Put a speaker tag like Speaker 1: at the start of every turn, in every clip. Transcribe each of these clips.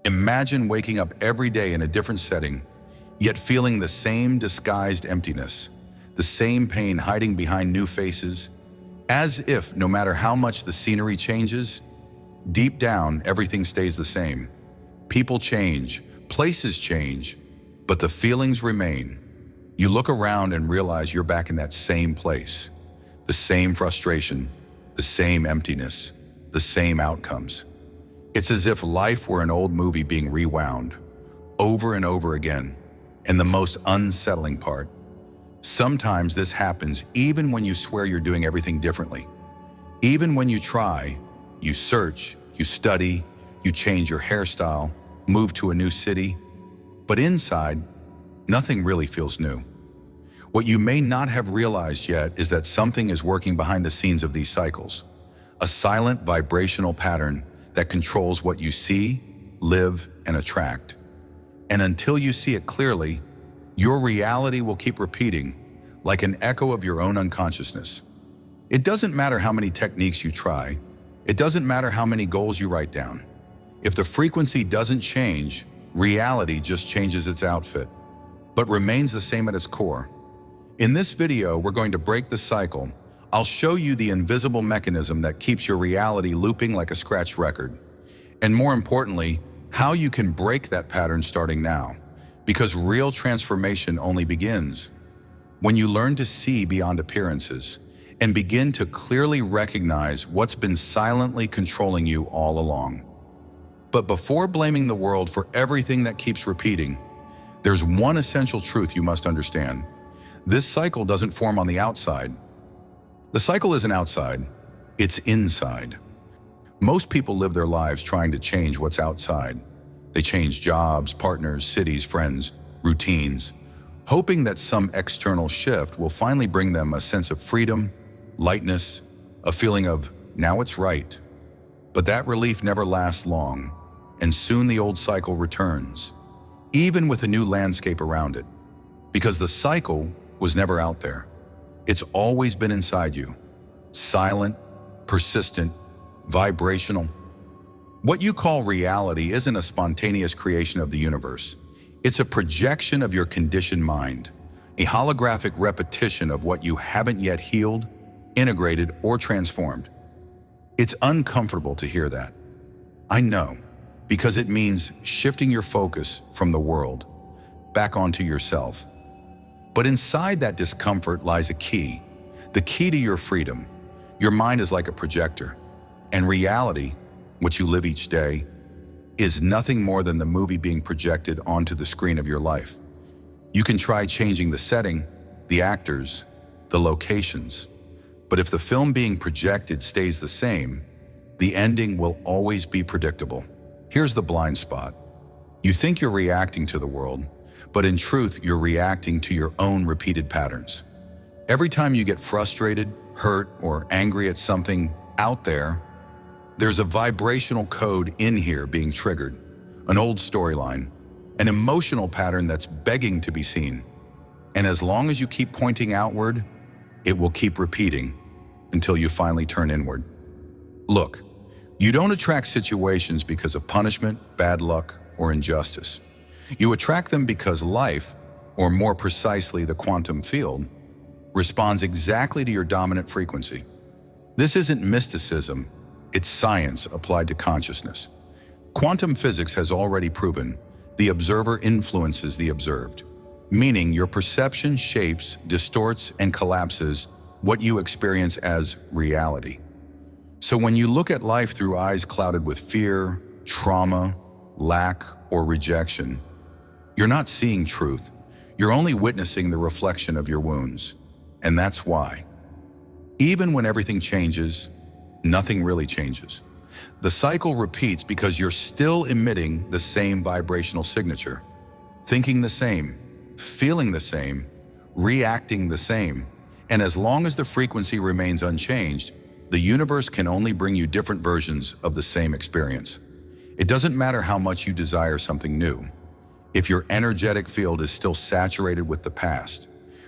Speaker 1: Imagine waking up every day in a different setting, yet feeling the same disguised emptiness, the same pain hiding behind new faces, as if no matter how much the scenery changes, deep down everything stays the same. People change, places change, but the feelings remain. You look around and realize you're back in that same place. The same frustration, the same emptiness, the same outcomes. It's as if life were an old movie being rewound, over and over again. And the most unsettling part, sometimes this happens even when you swear you're doing everything differently. Even when you try, you search, you study, you change your hairstyle, move to a new city, but inside, nothing really feels new. What you may not have realized yet is that something is working behind the scenes of these cycles, a silent vibrational pattern that controls what you see, live, and attract. And until you see it clearly, your reality will keep repeating like an echo of your own unconsciousness. It doesn't matter how many techniques you try. It doesn't matter how many goals you write down. If the frequency doesn't change, reality just changes its outfit, but remains the same at its core. In this video, we're going to break the cycle. I'll show you the invisible mechanism that keeps your reality looping like a scratch record. And more importantly, how you can break that pattern starting now. Because real transformation only begins when you learn to see beyond appearances and begin to clearly recognize what's been silently controlling you all along. But before blaming the world for everything that keeps repeating, there's one essential truth you must understand. This cycle doesn't form on the outside. The cycle isn't outside, it's inside. Most people live their lives trying to change what's outside. They change jobs, partners, cities, friends, routines, hoping that some external shift will finally bring them a sense of freedom, lightness, a feeling of, now it's right. But that relief never lasts long, and soon the old cycle returns, even with a new landscape around it. Because the cycle was never out there. It's always been inside you, silent, persistent, vibrational. What you call reality isn't a spontaneous creation of the universe. It's a projection of your conditioned mind, a holographic repetition of what you haven't yet healed, integrated, or transformed. It's uncomfortable to hear that. I know, because it means shifting your focus from the world back onto yourself. But inside that discomfort lies a key, the key to your freedom. Your mind is like a projector, and reality, what you live each day, is nothing more than the movie being projected onto the screen of your life. You can try changing the setting, the actors, the locations, but if the film being projected stays the same, the ending will always be predictable. Here's the blind spot. You think you're reacting to the world, but in truth, you're reacting to your own repeated patterns. Every time you get frustrated, hurt, or angry at something out there, there's a vibrational code in here being triggered, an old storyline, an emotional pattern that's begging to be seen. And as long as you keep pointing outward, it will keep repeating until you finally turn inward. Look, you don't attract situations because of punishment, bad luck, or injustice. You attract them because life, or more precisely the quantum field, responds exactly to your dominant frequency. This isn't mysticism, it's science applied to consciousness. Quantum physics has already proven the observer influences the observed, meaning your perception shapes, distorts, and collapses what you experience as reality. So when you look at life through eyes clouded with fear, trauma, lack, or rejection, you're not seeing truth. You're only witnessing the reflection of your wounds. And that's why, even when everything changes, nothing really changes. The cycle repeats because you're still emitting the same vibrational signature, thinking the same, feeling the same, reacting the same. And as long as the frequency remains unchanged, the universe can only bring you different versions of the same experience. It doesn't matter how much you desire something new. If your energetic field is still saturated with the past,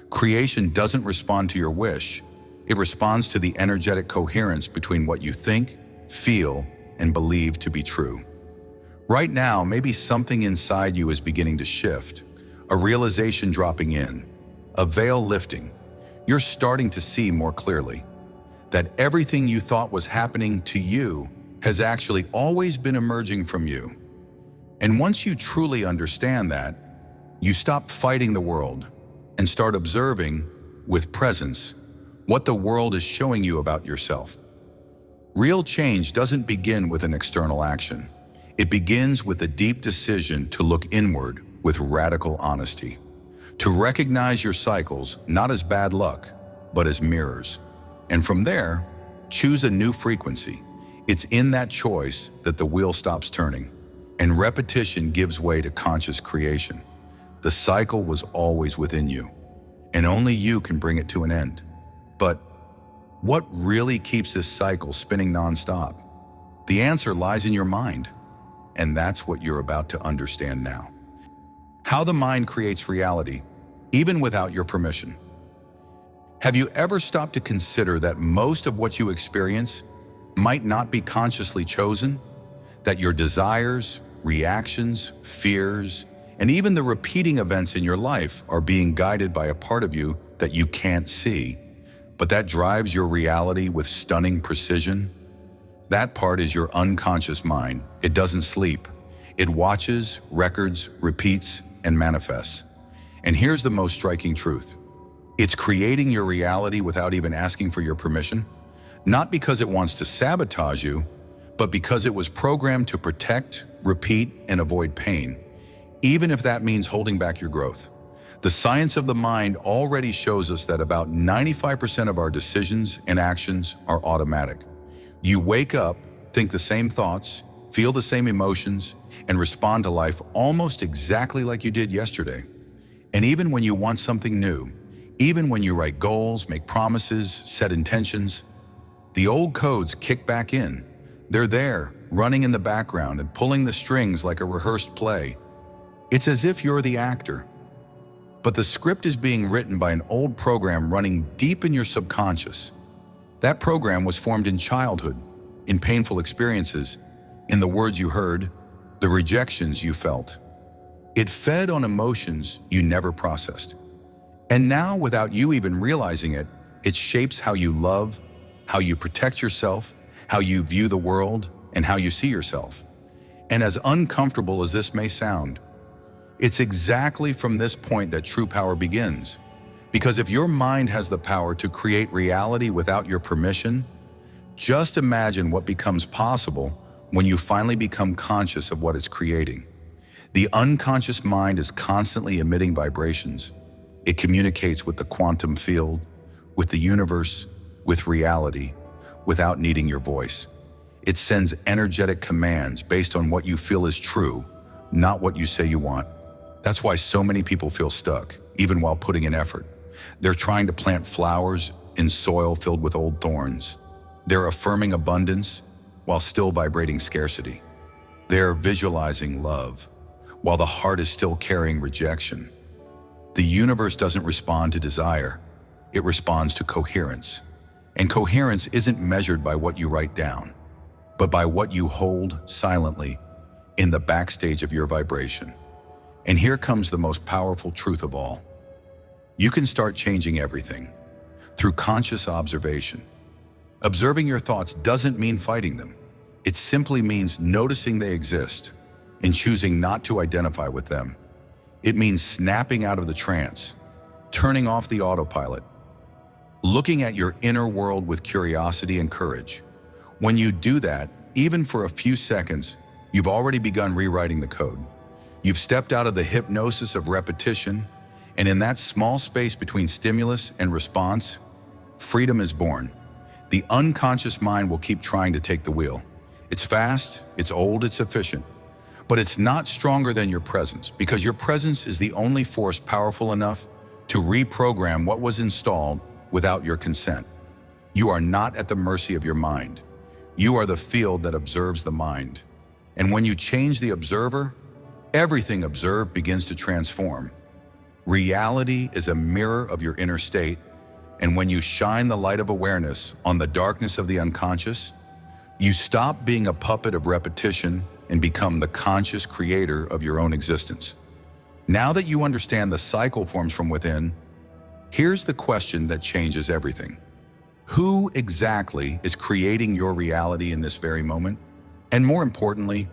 Speaker 1: creation doesn't respond to your wish. It responds to the energetic coherence between what you think, feel, and believe to be true. Right now, maybe something inside you is beginning to shift, a realization dropping in, a veil lifting. You're starting to see more clearly that everything you thought was happening to you has actually always been emerging from you. And once you truly understand that, you stop fighting the world and start observing, with presence, what the world is showing you about yourself. Real change doesn't begin with an external action. It begins with a deep decision to look inward with radical honesty, to recognize your cycles not as bad luck, but as mirrors. And from there, choose a new frequency. It's in that choice that the wheel stops turning, and repetition gives way to conscious creation. The cycle was always within you, and only you can bring it to an end. But what really keeps this cycle spinning nonstop? The answer lies in your mind, and that's what you're about to understand now. How the mind creates reality, even without your permission. Have you ever stopped to consider that most of what you experience might not be consciously chosen? That your desires, reactions, fears, and even the repeating events in your life are being guided by a part of you that you can't see, but that drives your reality with stunning precision? That part is your unconscious mind. It doesn't sleep. It watches, records, repeats, and manifests. And here's the most striking truth. It's creating your reality without even asking for your permission, not because it wants to sabotage you, but because it was programmed to protect, repeat, and avoid pain, even if that means holding back your growth. The science of the mind already shows us that about 95% of our decisions and actions are automatic. You wake up, think the same thoughts, feel the same emotions, and respond to life almost exactly like you did yesterday. And even when you want something new, even when you write goals, make promises, set intentions, the old codes kick back in. They're there, running in the background and pulling the strings like a rehearsed play. It's as if you're the actor, but the script is being written by an old program running deep in your subconscious. That program was formed in childhood, in painful experiences, in the words you heard, the rejections you felt. It fed on emotions you never processed. And now, without you even realizing it, it shapes how you love, how you protect yourself, how you view the world, and how you see yourself. And as uncomfortable as this may sound, it's exactly from this point that true power begins. Because if your mind has the power to create reality without your permission, just imagine what becomes possible when you finally become conscious of what it's creating. The unconscious mind is constantly emitting vibrations. It communicates with the quantum field, with the universe, with reality, without needing your voice. It sends energetic commands based on what you feel is true, not what you say you want. That's why so many people feel stuck, even while putting in effort. They're trying to plant flowers in soil filled with old thorns. They're affirming abundance while still vibrating scarcity. They're visualizing love while the heart is still carrying rejection. The universe doesn't respond to desire, it responds to coherence. And coherence isn't measured by what you write down, but by what you hold silently in the backstage of your vibration. And here comes the most powerful truth of all. You can start changing everything through conscious observation. Observing your thoughts doesn't mean fighting them. It simply means noticing they exist and choosing not to identify with them. It means snapping out of the trance, turning off the autopilot, looking at your inner world with curiosity and courage. When you do that, even for a few seconds, you've already begun rewriting the code. You've stepped out of the hypnosis of repetition, and in that small space between stimulus and response, freedom is born. The unconscious mind will keep trying to take the wheel. It's fast, it's old, it's efficient. But it's not stronger than your presence, because your presence is the only force powerful enough to reprogram what was installed without your consent. You are not at the mercy of your mind. You are the field that observes the mind. And when you change the observer, everything observed begins to transform. Reality is a mirror of your inner state, and when you shine the light of awareness on the darkness of the unconscious, you stop being a puppet of repetition and become the conscious creator of your own existence. Now that you understand the cycle forms from within, here's the question that changes everything. Who exactly is creating your reality in this very moment? And more importantly,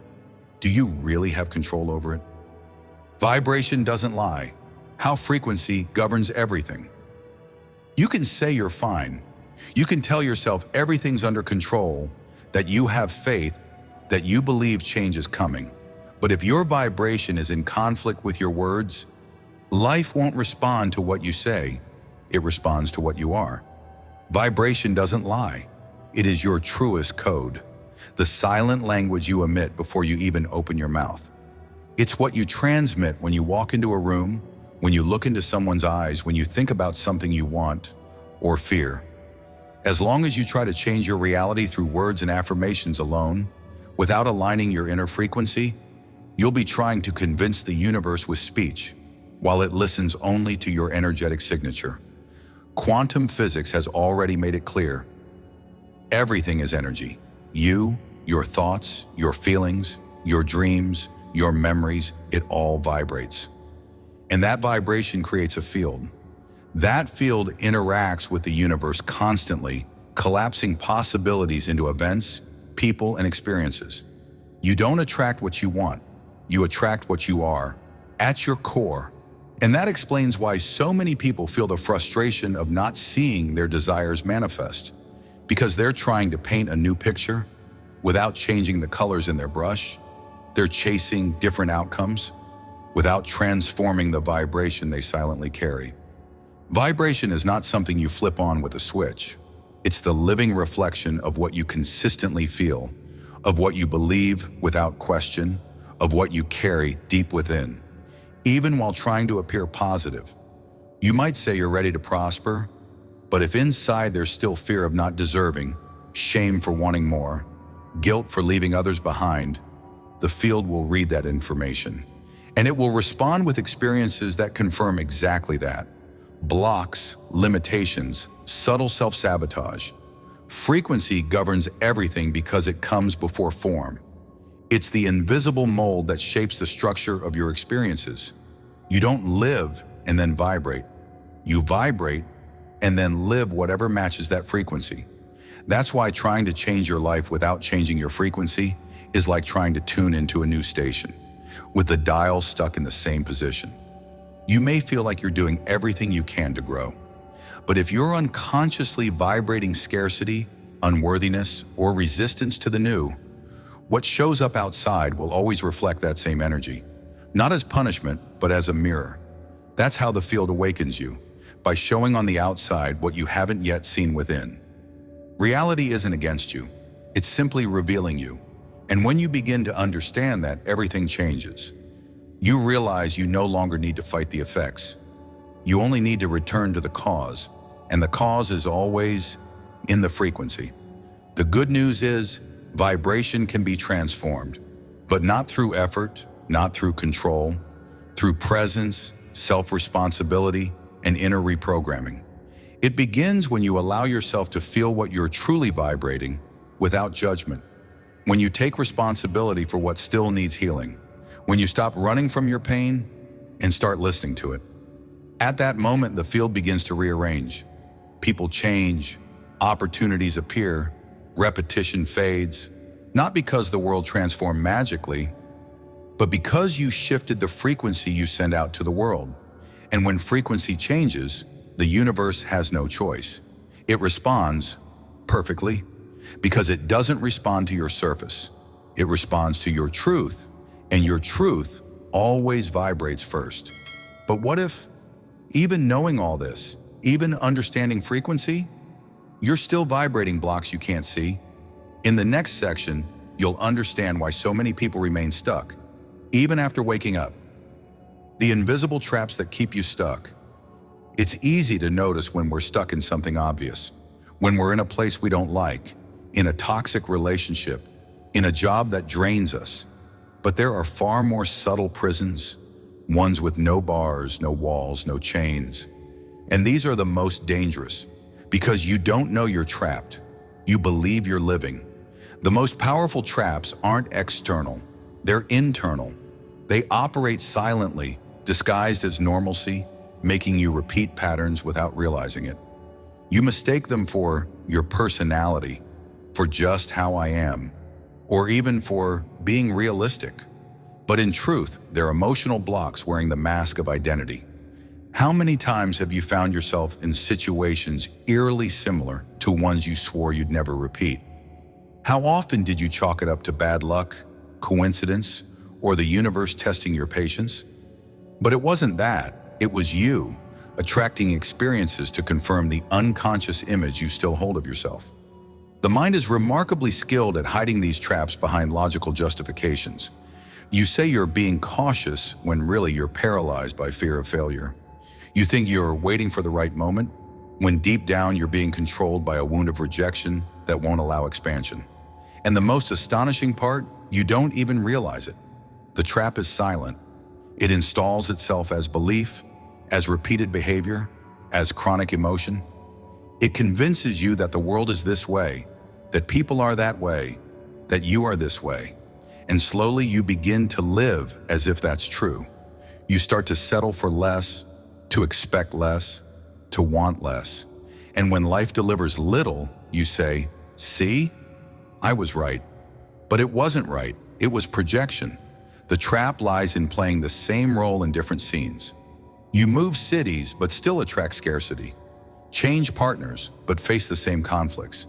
Speaker 1: do you really have control over it? Vibration doesn't lie. How frequency governs everything. You can say you're fine. You can tell yourself everything's under control, that you have faith, that you believe change is coming. But if your vibration is in conflict with your words, life won't respond to what you say. It responds to what you are. Vibration doesn't lie. It is your truest code, the silent language you emit before you even open your mouth. It's what you transmit when you walk into a room, when you look into someone's eyes, when you think about something you want or fear. As long as you try to change your reality through words and affirmations alone, without aligning your inner frequency, you'll be trying to convince the universe with speech, while it listens only to your energetic signature. Quantum physics has already made it clear. Everything is energy. You, your thoughts, your feelings, your dreams, your memories, it all vibrates. And that vibration creates a field. That field interacts with the universe constantly, collapsing possibilities into events, people, and experiences. You don't attract what you want. You attract what you are, at your core. And that explains why so many people feel the frustration of not seeing their desires manifest, because they're trying to paint a new picture without changing the colors in their brush. They're chasing different outcomes without transforming the vibration they silently carry. Vibration is not something you flip on with a switch. It's the living reflection of what you consistently feel, of what you believe without question, of what you carry deep within. Even while trying to appear positive, you might say you're ready to prosper, but if inside there's still fear of not deserving, shame for wanting more, guilt for leaving others behind, the field will read that information. And it will respond with experiences that confirm exactly that. Blocks, limitations, subtle self-sabotage. Frequency governs everything because it comes before form. It's the invisible mold that shapes the structure of your experiences. You don't live and then vibrate. You vibrate and then live whatever matches that frequency. That's why trying to change your life without changing your frequency is like trying to tune into a new station, with the dial stuck in the same position. You may feel like you're doing everything you can to grow, but if you're unconsciously vibrating scarcity, unworthiness, or resistance to the new, what shows up outside will always reflect that same energy, not as punishment, but as a mirror. That's how the field awakens you, by showing on the outside what you haven't yet seen within. Reality isn't against you, it's simply revealing you. And when you begin to understand that, everything changes. You realize you no longer need to fight the effects. You only need to return to the cause, and the cause is always in the frequency. The good news is, vibration can be transformed, but not through effort, not through control, through presence, self-responsibility, and inner reprogramming. It begins when you allow yourself to feel what you're truly vibrating without judgment. When you take responsibility for what still needs healing. When you stop running from your pain and start listening to it. At that moment, the field begins to rearrange. People change, opportunities appear, repetition fades, not because the world transformed magically, but because you shifted the frequency you send out to the world. And when frequency changes, the universe has no choice. It responds perfectly because it doesn't respond to your surface. It responds to your truth, and your truth always vibrates first. But what if, even knowing all this, even understanding frequency, you're still vibrating blocks you can't see? In the next section, you'll understand why so many people remain stuck, even after waking up. The invisible traps that keep you stuck. It's easy to notice when we're stuck in something obvious, when we're in a place we don't like, in a toxic relationship, in a job that drains us. But there are far more subtle prisons, ones with no bars, no walls, no chains. And these are the most dangerous, because you don't know you're trapped. You believe you're living. The most powerful traps aren't external. They're internal. They operate silently, disguised as normalcy, making you repeat patterns without realizing it. You mistake them for your personality, for just how I am, or even for being realistic. But in truth, they're emotional blocks wearing the mask of identity. How many times have you found yourself in situations eerily similar to ones you swore you'd never repeat? How often did you chalk it up to bad luck, coincidence, or the universe testing your patience? But it wasn't that. It was you, attracting experiences to confirm the unconscious image you still hold of yourself. The mind is remarkably skilled at hiding these traps behind logical justifications. You say you're being cautious when really you're paralyzed by fear of failure. You think you're waiting for the right moment, when deep down you're being controlled by a wound of rejection that won't allow expansion. And the most astonishing part, you don't even realize it. The trap is silent. It installs itself as belief, as repeated behavior, as chronic emotion. It convinces you that the world is this way, that people are that way, that you are this way. And slowly you begin to live as if that's true. You start to settle for less, to expect less, to want less. And when life delivers little, you say, "See? I was right." But it wasn't right. It was projection. The trap lies in playing the same role in different scenes. You move cities, but still attract scarcity. Change partners, but face the same conflicts.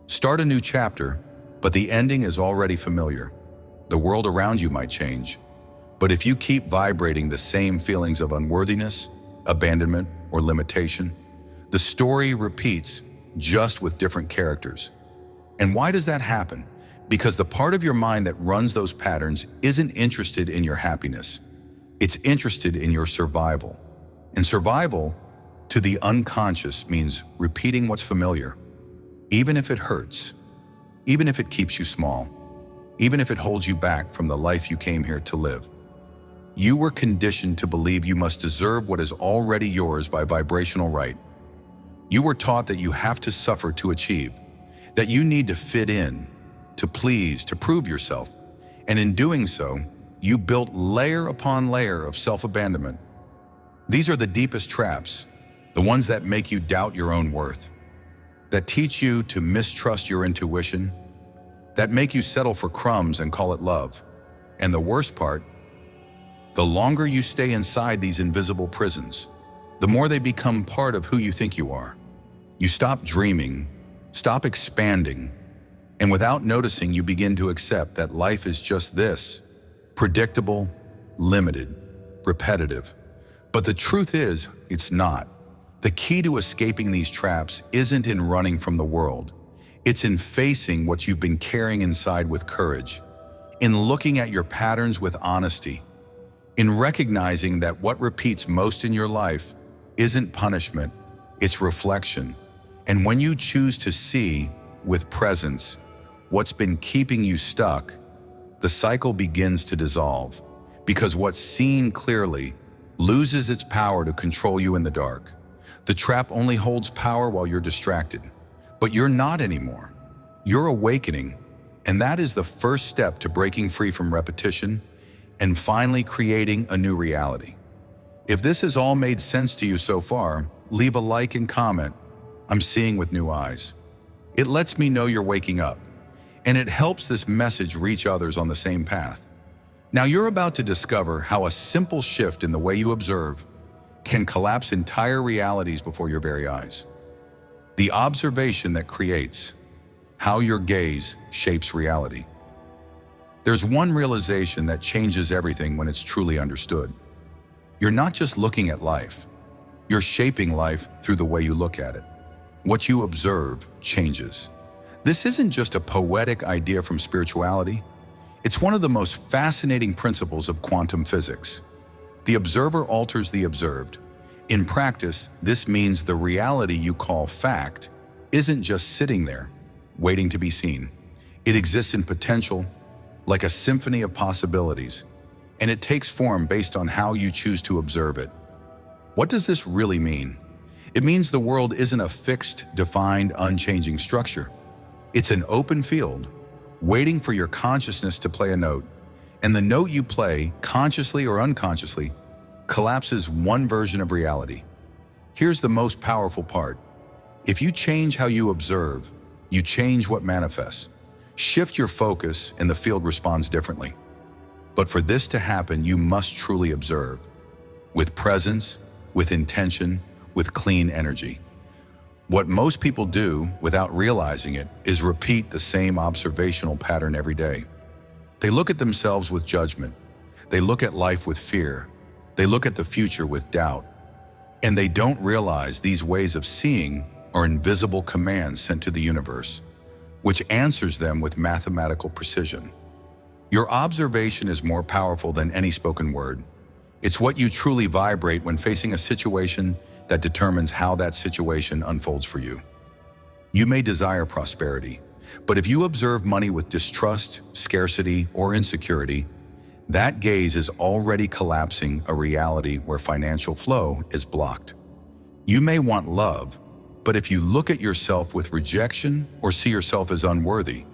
Speaker 1: Start a new chapter, but the ending is already familiar. The world around you might change, but if you keep vibrating the same feelings of unworthiness, abandonment, or limitation, the story repeats, just with different characters. And why does that happen? Because the part of your mind that runs those patterns isn't interested in your happiness. It's interested in your survival. And survival, to the unconscious, means repeating what's familiar, even if it hurts, even if it keeps you small, even if it holds you back from the life you came here to live. You were conditioned to believe you must deserve what is already yours by vibrational right. You were taught that you have to suffer to achieve, that you need to fit in, to please, to prove yourself. And in doing so, you built layer upon layer of self-abandonment. These are the deepest traps, the ones that make you doubt your own worth, that teach you to mistrust your intuition, that make you settle for crumbs and call it love. And the worst part, the longer you stay inside these invisible prisons, the more they become part of who you think you are. You stop dreaming, stop expanding, and without noticing, you begin to accept that life is just this, predictable, limited, repetitive. But the truth is, it's not. The key to escaping these traps isn't in running from the world. It's in facing what you've been carrying inside with courage, in looking at your patterns with honesty, in recognizing that what repeats most in your life isn't punishment, it's reflection. And when you choose to see, with presence, what's been keeping you stuck, the cycle begins to dissolve, because what's seen clearly loses its power to control you in the dark. The trap only holds power while you're distracted, but you're not anymore. You're awakening, and that is the first step to breaking free from repetition and finally creating a new reality. If this has all made sense to you so far, leave a like and comment. I'm seeing with new eyes. It lets me know you're waking up, and it helps this message reach others on the same path. Now you're about to discover how a simple shift in the way you observe can collapse entire realities before your very eyes. The observation that creates how your gaze shapes reality. There's one realization that changes everything when it's truly understood. You're not just looking at life. You're shaping life through the way you look at it. What you observe changes. This isn't just a poetic idea from spirituality. It's one of the most fascinating principles of quantum physics. The observer alters the observed. In practice, this means the reality you call fact isn't just sitting there, waiting to be seen. It exists in potential, like a symphony of possibilities, and it takes form based on how you choose to observe it. What does this really mean? It means the world isn't a fixed, defined, unchanging structure. It's an open field, waiting for your consciousness to play a note. And the note you play, consciously or unconsciously, collapses one version of reality. Here's the most powerful part. If you change how you observe, you change what manifests. Shift your focus and the field responds differently. But for this to happen, you must truly observe. With presence, with intention, with clean energy. What most people do, without realizing it, is repeat the same observational pattern every day. They look at themselves with judgment. They look at life with fear. They look at the future with doubt. And they don't realize these ways of seeing are invisible commands sent to the universe, which answers them with mathematical precision. Your observation is more powerful than any spoken word. It's what you truly vibrate when facing a situation that determines how that situation unfolds for you. You may desire prosperity, but if you observe money with distrust, scarcity, or insecurity, that gaze is already collapsing a reality where financial flow is blocked. You may want love, but if you look at yourself with rejection or see yourself as unworthy,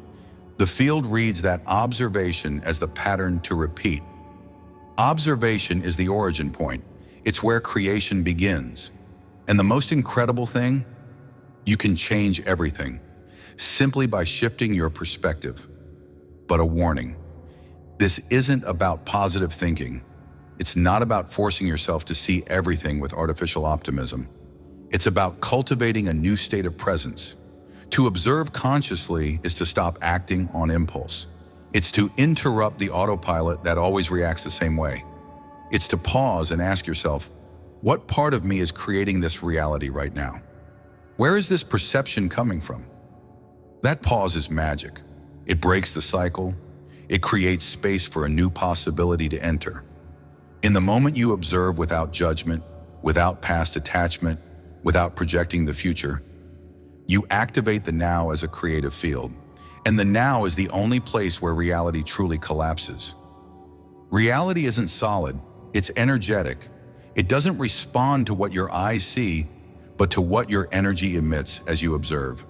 Speaker 1: the field reads that observation as the pattern to repeat. Observation is the origin point. It's where creation begins. And the most incredible thing, you can change everything simply by shifting your perspective. But a warning, this isn't about positive thinking. It's not about forcing yourself to see everything with artificial optimism. It's about cultivating a new state of presence. To observe consciously is to stop acting on impulse. It's to interrupt the autopilot that always reacts the same way. It's to pause and ask yourself, what part of me is creating this reality right now? Where is this perception coming from? That pause is magic. It breaks the cycle. It creates space for a new possibility to enter. In the moment you observe without judgment, without past attachment, without projecting the future, you activate the now as a creative field. And the now is the only place where reality truly collapses. Reality isn't solid, it's energetic. It doesn't respond to what your eyes see, but to what your energy emits as you observe.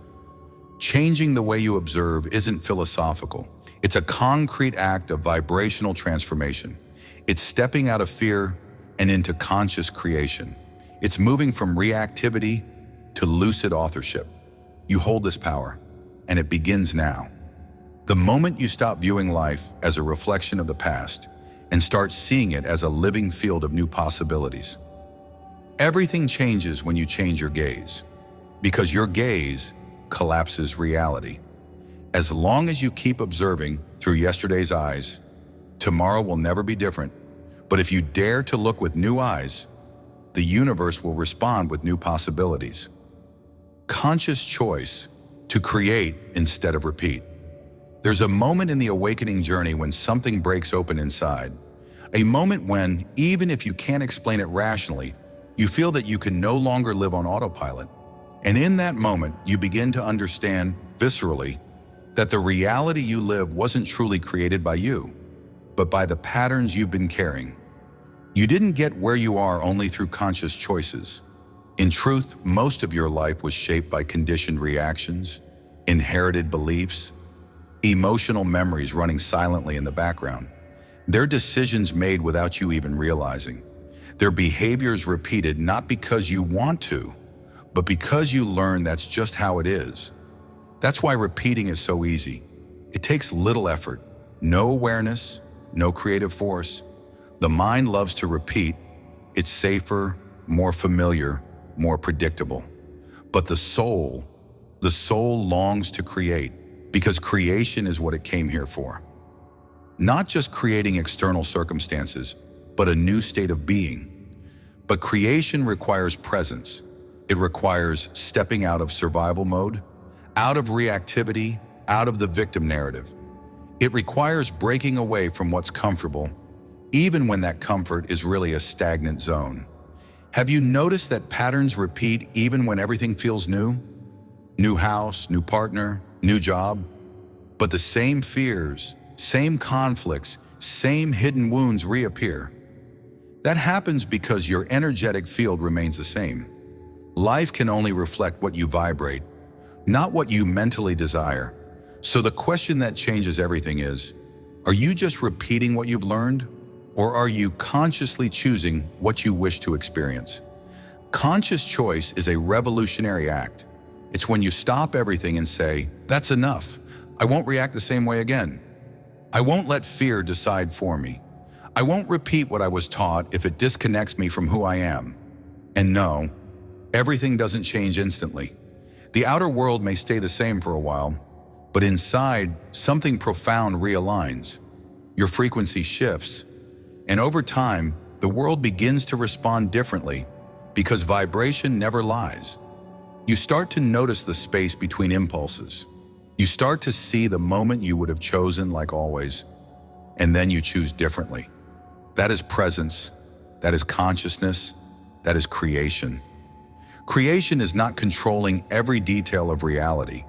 Speaker 1: Changing the way you observe isn't philosophical. It's a concrete act of vibrational transformation. It's stepping out of fear and into conscious creation. It's moving from reactivity to lucid authorship. You hold this power, and it begins now. The moment you stop viewing life as a reflection of the past and start seeing it as a living field of new possibilities. Everything changes when you change your gaze, because your gaze collapses reality. As long as you keep observing through yesterday's eyes, tomorrow will never be different. But if you dare to look with new eyes, the universe will respond with new possibilities. Conscious choice to create instead of repeat. There's a moment in the awakening journey when something breaks open inside. A moment when, even if you can't explain it rationally, you feel that you can no longer live on autopilot. And in that moment, you begin to understand, viscerally, that the reality you live wasn't truly created by you, but by the patterns you've been carrying. You didn't get where you are only through conscious choices. In truth, most of your life was shaped by conditioned reactions, inherited beliefs, emotional memories running silently in the background. They're decisions made without you even realizing. Their behaviors repeated not because you want to, but because you learn that's just how it is. That's why repeating is so easy. It takes little effort, no awareness, no creative force. The mind loves to repeat. It's safer, more familiar, more predictable. But the soul longs to create, because creation is what it came here for. Not just creating external circumstances, but a new state of being. But creation requires presence. It requires stepping out of survival mode, out of reactivity, out of the victim narrative. It requires breaking away from what's comfortable, even when that comfort is really a stagnant zone. Have you noticed that patterns repeat even when everything feels new? New house, new partner, new job. But the same fears, same conflicts, same hidden wounds reappear. That happens because your energetic field remains the same. Life can only reflect what you vibrate, not what you mentally desire. So the question that changes everything is, Are you just repeating what you've learned? Or are you consciously choosing what you wish to experience? Conscious choice is a revolutionary act. It's when you stop everything and say, "That's enough. I won't react the same way again. I won't let fear decide for me. I won't repeat what I was taught if it disconnects me from who I am." And no, everything doesn't change instantly. The outer world may stay the same for a while, but inside, something profound realigns. Your frequency shifts, and over time, the world begins to respond differently because vibration never lies. You start to notice the space between impulses. You start to see the moment you would have chosen like always, and then you choose differently. That is presence, that is consciousness, that is creation. Creation is not controlling every detail of reality.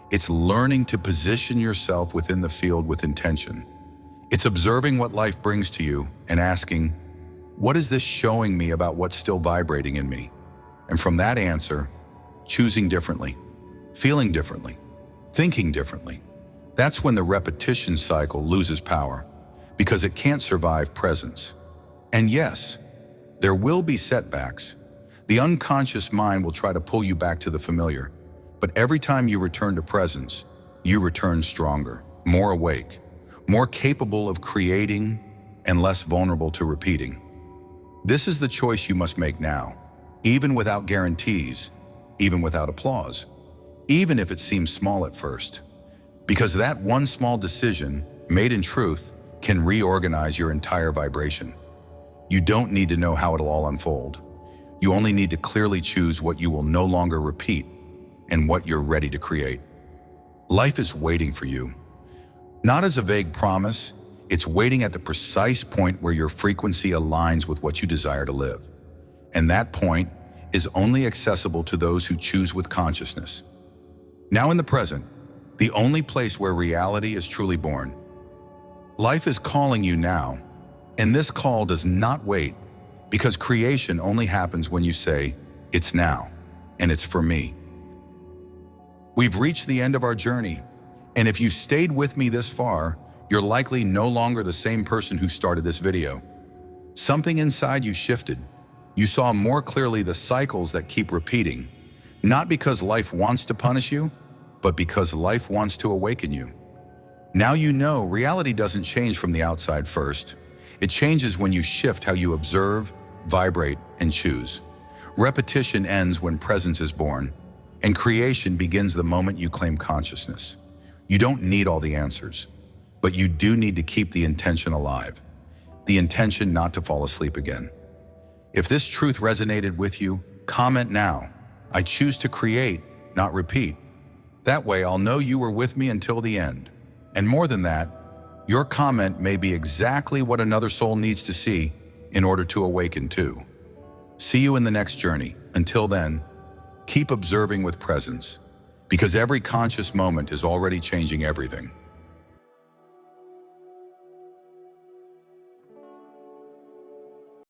Speaker 1: It's learning to position yourself within the field with intention. It's observing what life brings to you and asking, what is this showing me about what's still vibrating in me? And from that answer, choosing differently, feeling differently, thinking differently. That's when the repetition cycle loses power, because it can't survive presence. And yes, there will be setbacks. The unconscious mind will try to pull you back to the familiar, but every time you return to presence, you return stronger, more awake, more capable of creating, and less vulnerable to repeating. This is the choice you must make now, even without guarantees, even without applause, even if it seems small at first. Because that one small decision, made in truth, can reorganize your entire vibration. You don't need to know how it'll all unfold. You only need to clearly choose what you will no longer repeat and what you're ready to create. Life is waiting for you. Not as a vague promise, it's waiting at the precise point where your frequency aligns with what you desire to live. And that point is only accessible to those who choose with consciousness. Now in the present, the only place where reality is truly born. Life is calling you now, and this call does not wait, because creation only happens when you say, "It's now, and it's for me." We've reached the end of our journey, and if you stayed with me this far, you're likely no longer the same person who started this video. Something inside you shifted. You saw more clearly the cycles that keep repeating, not because life wants to punish you, but because life wants to awaken you. Now you know reality doesn't change from the outside first. It changes when you shift how you observe, vibrate, and choose. Repetition ends when presence is born, and creation begins the moment you claim consciousness. You don't need all the answers, but you do need to keep the intention alive. The intention not to fall asleep again. If this truth resonated with you, comment now. I choose to create, not repeat. That way I'll know you were with me until the end. And more than that, your comment may be exactly what another soul needs to see in order to awaken too. See you in the next journey. Until then, keep observing with presence, because every conscious moment is already changing everything.